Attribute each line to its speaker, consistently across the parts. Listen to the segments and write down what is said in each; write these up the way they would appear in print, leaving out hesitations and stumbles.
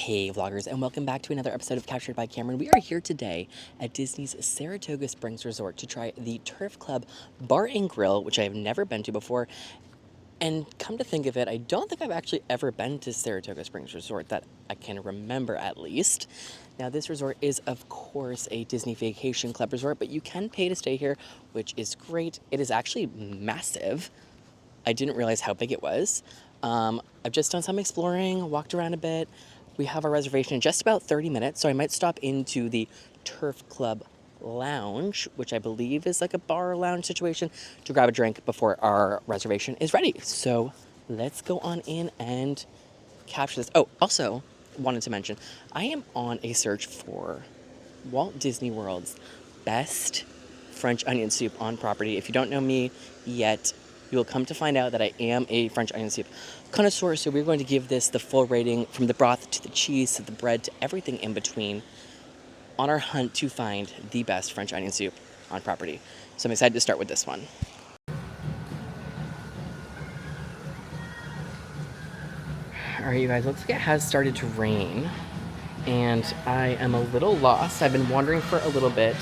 Speaker 1: Hey vloggers, and welcome back to another episode of Captured by Cameron. We are here today at Disney's Saratoga Springs Resort to try the Turf Club Bar and Grill, which I have never been to before. And come to think of it, I don't think I've actually ever been to Saratoga Springs Resort, that I can remember at least. Now this resort is of course a Disney Vacation Club resort, but you can pay to stay here, which is great. It is actually massive. I didn't realize how big it was. I've just done some exploring, walked around a bit. We have our reservation in just about 30 minutes, so I might stop into the Turf Club Lounge, which I believe is like a bar lounge situation, to grab a drink before our reservation is ready. So let's go on in and capture this. Oh, also wanted to mention, I am on a search for Walt Disney World's best French onion soup on property. If you don't know me yet, you will come to find out that I am a French onion soup connoisseur, so we're going to give this the full rating from the broth to the cheese to the bread to everything in between on our hunt to find the best French onion soup on property. So I'm excited to start with this one. Alright, you guys, looks like it has started to rain, and I am a little lost. I've been wandering for a little bit,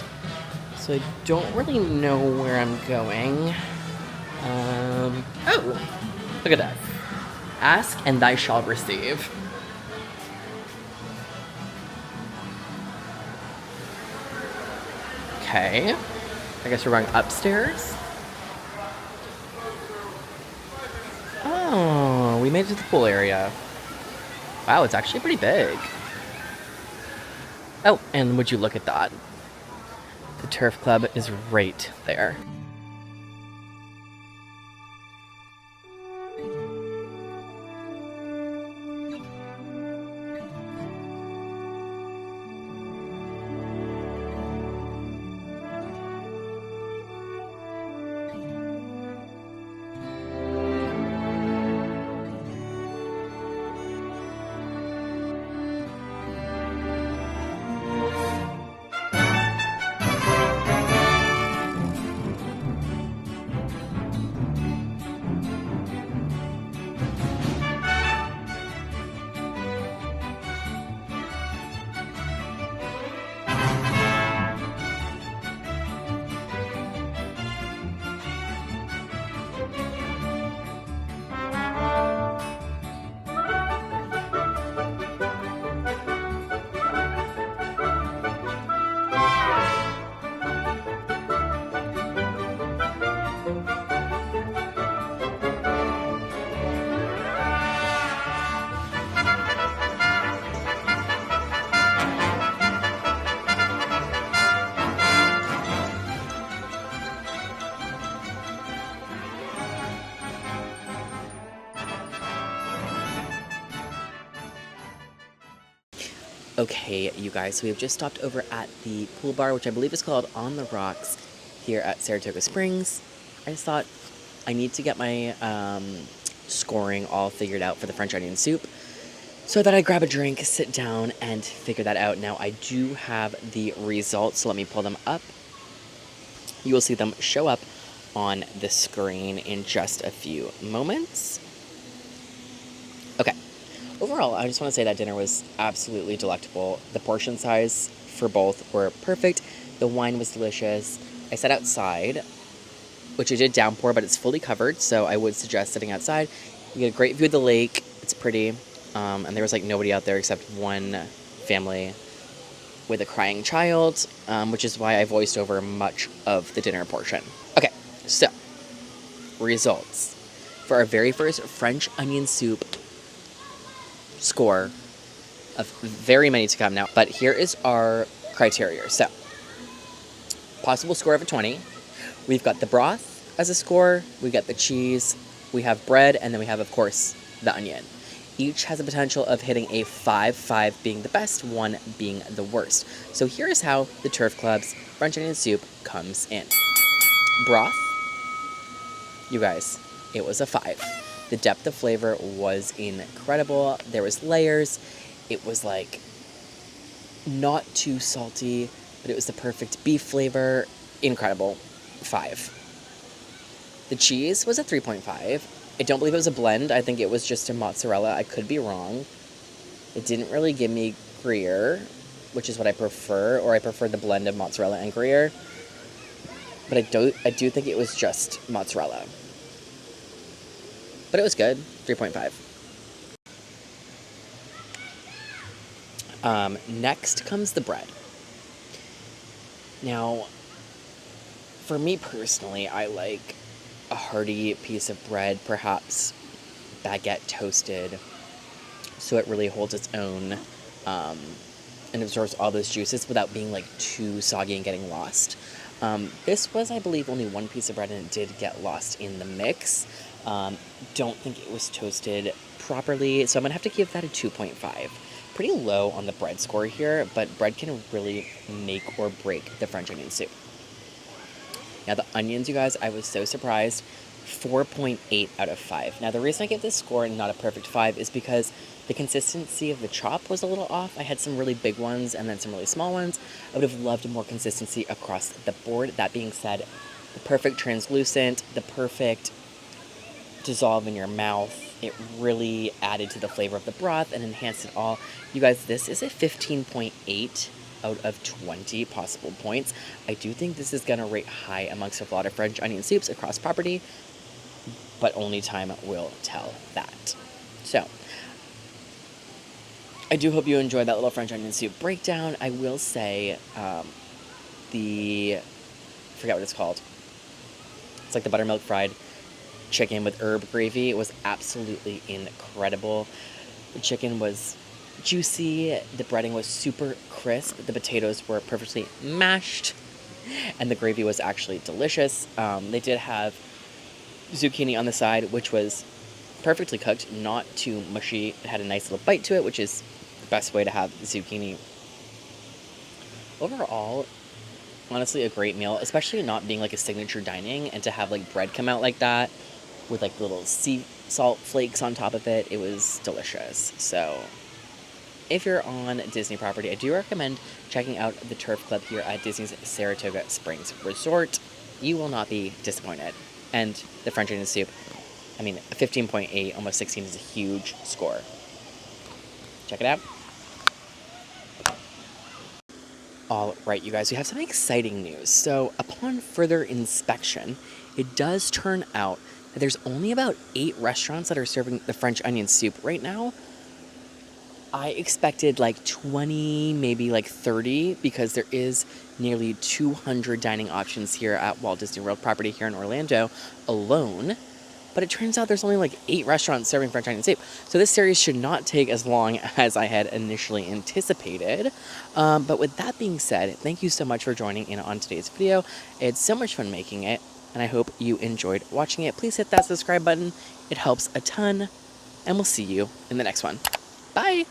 Speaker 1: so I don't really know where I'm going. Oh, look at that. Ask and thy shalt receive. Okay. I guess we're going upstairs. Oh, we made it to the pool area. Wow, it's actually pretty big. Oh, and would you look at that? The Turf Club is right there. Okay, you guys, so we've just stopped over at the pool bar, which I believe is called On the Rocks here at Saratoga Springs. I just thought I need to get my scoring all figured out for the French onion soup. So I thought I'd grab a drink, sit down, and figure that out. Now, I do have the results, so let me pull them up. You will see them show up on the screen in just a few moments. Okay. Overall, I just want to say that dinner was absolutely delectable. The portion size for both were perfect. The wine was delicious. I sat outside, which it did downpour, but it's fully covered, so I would suggest sitting outside. You get a great view of the lake. It's pretty. And there was like nobody out there except one family with a crying child, which is why I voiced over much of the dinner portion. Okay, so results. For our very first French onion soup score, of very many to come now, but here is our criteria. So, possible score of a 20. We've got the broth as a score, we got the cheese, we have bread, and then we have, of course, the onion. Each has a potential of hitting a 5, 5 being the best, 1 being the worst. So here is how the Turf Club's French onion soup comes in. Broth, you guys, it was a 5. The depth of flavor was incredible. There was layers. It was like not too salty, but it was the perfect beef flavor. Incredible. 5. The cheese was a 3.5. I don't believe it was a blend. I think it was just a mozzarella. I could be wrong. It didn't really give me Gruyere, which is what I prefer, or I prefer the blend of mozzarella and Gruyere. But I do think it was just mozzarella. But it was good, 3.5. Next comes the bread. Now, for me personally, I like a hearty piece of bread, perhaps baguette toasted, so it really holds its own and absorbs all those juices without being like too soggy and getting lost. This was, I believe, only one piece of bread, and it did get lost in the mix. Don't think it was toasted properly, so I'm gonna have to give that a 2.5. Pretty low on the bread score here, but bread can really make or break the French onion soup. Now the onions, you guys, I was so surprised. 4.8 out of 5. Now the reason I give this score and not a perfect 5 is because the consistency of the chop was a little off. I had some really big ones and then some really small ones. I would have loved more consistency across the board. That being said, the perfect translucent, the perfect dissolve in your mouth. It really added to the flavor of the broth and enhanced it all. You guys, this is a 15.8 out of 20 possible points. I do think this is going to rate high amongst a lot of French onion soups across property, but only time will tell that. So, I do hope you enjoyed that little French onion soup breakdown. I will say, I forget what it's called. It's like the buttermilk fried chicken with herb gravy. It was absolutely incredible. The chicken was juicy, the breading was super crisp, the potatoes were perfectly mashed, and the gravy was actually delicious. They did have zucchini on the side, which was perfectly cooked, not too mushy. It had a nice little bite to it, which is the best way to have zucchini. Overall, honestly, a great meal, especially not being like a signature dining, and to have like bread come out like that with like little sea salt flakes on top of it. It was delicious. So if you're on Disney property, I do recommend checking out the Turf Club here at Disney's Saratoga Springs Resort. You will not be disappointed. And the French onion soup, I mean, a 15.8, almost 16 is a huge score. Check it out. All right, you guys, we have some exciting news. So upon further inspection, it does turn out that there's only about 8 restaurants that are serving the French onion soup right now. I expected like 20, maybe like 30, because there is nearly 200 dining options here at Walt Disney World property here in Orlando alone. But it turns out there's only like 8 restaurants serving French onion soup. So this series should not take as long as I had initially anticipated. But with that being said, thank you so much for joining in on today's video. It's so much fun making it, and I hope you enjoyed watching it. Please hit that subscribe button. It helps a ton, and we'll see you in the next one. Bye!